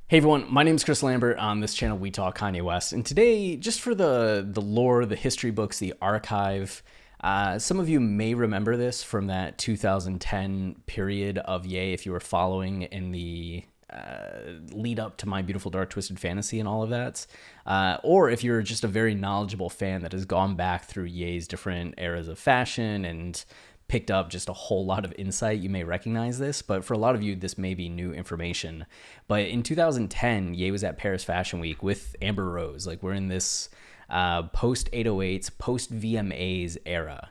Hey everyone, my name is Chris Lambert. On this channel, we talk Kanye West. And today, just for the lore, the history books, the archive, some of you may remember this from that 2010 period of Ye, if you were following in the lead up to My Beautiful Dark Twisted Fantasy and all of that. Or if you're just a very knowledgeable fan that has gone back through Ye's different eras of fashion and picked up just a whole lot of insight, you may recognize this, but for a lot of you, this may be new information. But in 2010, Ye was at Paris Fashion Week with Amber Rose. Like, we're in this post 808s, post VMAs era.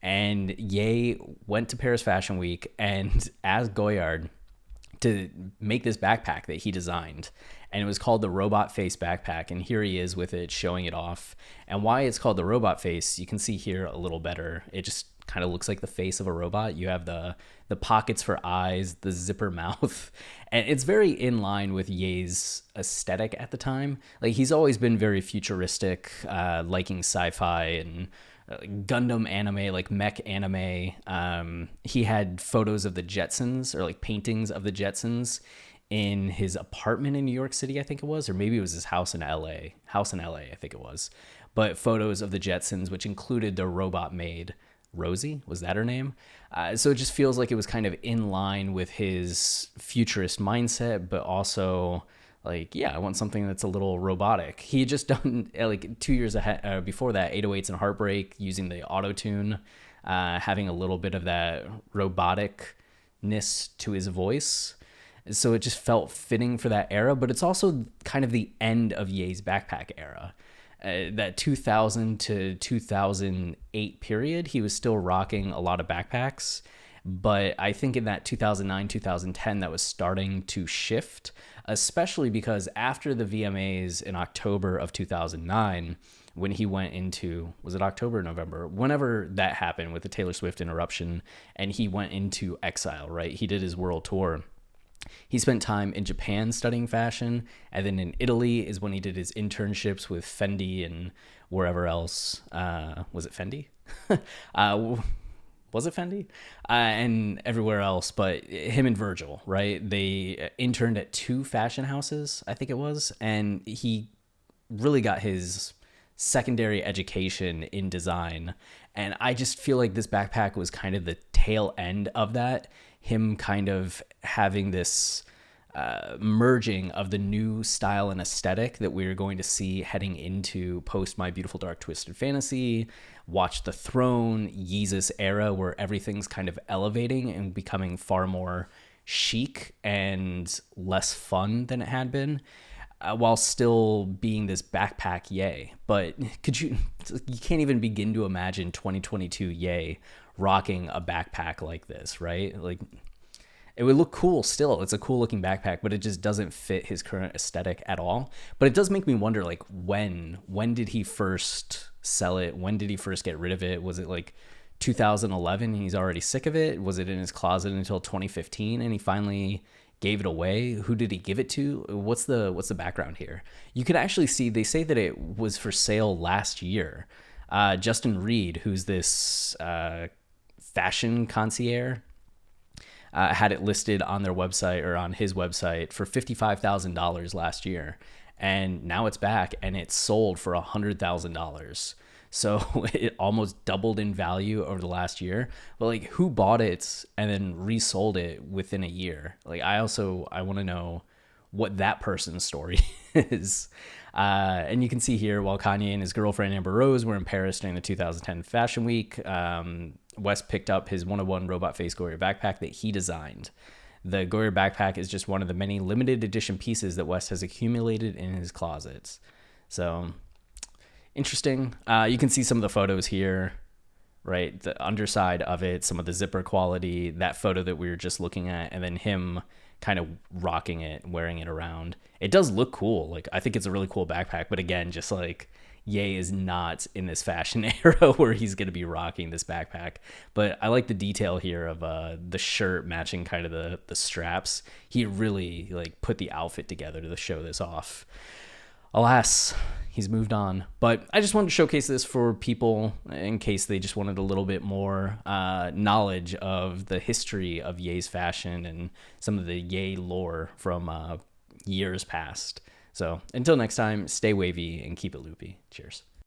And Ye went to Paris Fashion Week and asked Goyard to make this backpack that he designed. And it was called the Robot Face Backpack. And here he is with it, showing it off. And why it's called the Robot Face, you can see here a little better. It just kind of looks like the face of a robot. You have the pockets for eyes, the zipper mouth, and it's very in line with Ye's aesthetic at the time. Like, he's always been very futuristic, liking sci-fi and Gundam anime, like mech anime. He had photos of the Jetsons, or like paintings of the Jetsons, in his apartment in New York City, I think it was, or maybe it was his house in LA. House in LA, I think it was. But photos of the Jetsons, which included the robot maid Rosie, was that her name? So it just feels like it was kind of in line with his futurist mindset, but also like, yeah, I want something that's a little robotic. He had just done like 2 years ahead, before that, 808s and Heartbreak, using the auto tune, having a little bit of that roboticness to his voice. So it just felt fitting for that era, but it's also kind of the end of Ye's backpack era. That 2000 to 2008 period, he was still rocking a lot of backpacks. But I think in that 2009, 2010, that was starting to shift, especially because after the VMAs in October of 2009, when he went into, was it October or November? Whenever that happened with the Taylor Swift interruption, and he went into exile, right? He did his world tour. He spent time in Japan studying fashion, and then in Italy is when he did his internships with Fendi and wherever else. Was it Fendi? Was it Fendi? And everywhere else, but him and Virgil, right? They interned at two fashion houses, I think it was, and he really got his secondary education in design. And I just feel like this backpack was kind of the tail end of that. Him kind of having this merging of the new style and aesthetic that we're going to see heading into post My Beautiful Dark Twisted Fantasy, Watch the Throne, Yeezus era, where everything's kind of elevating and becoming far more chic and less fun than it had been. While still being this backpack Ye. But you can't even begin to imagine 2022 Ye rocking a backpack like this, right? Like, it would look cool still. It's a cool looking backpack, but it just doesn't fit his current aesthetic at all. But it does make me wonder, like, when did he first sell it? When did he first get rid of it? Was it like 2011 and he's already sick of it? Was it in his closet until 2015 and he finally gave it away? Who did he give it to? What's the background here? You can actually see, they say that it was for sale last year. Justin Reed, who's this fashion concierge, had it listed on their website, or on his website, for $55,000 last year. And now it's back and it's sold for $100,000. So it almost doubled in value over the last year. But like, who bought it and then resold it within a year? Like, I want to know what that person's story is. And you can see here, while Kanye and his girlfriend Amber Rose were in Paris during the 2010 Fashion Week, West picked up his 101 Robot Face Goyard backpack that he designed. The Goyard backpack is just one of the many limited edition pieces that West has accumulated in his closets. So interesting. You can see some of the photos here, right? The underside of it, some of the zipper quality, that photo that we were just looking at, and then him kind of rocking it, wearing it around. It does look cool. Like, I think it's a really cool backpack, but again, just like, Ye is not in this fashion era where he's going to be rocking this backpack. But I like the detail here of the shirt matching kind of the straps. He really like put the outfit together to show this off. Alas, he's moved on. But I just wanted to showcase this for people in case they just wanted a little bit more knowledge of the history of Ye's fashion and some of the Ye lore from years past. So until next time, stay wavy and keep it loopy. Cheers.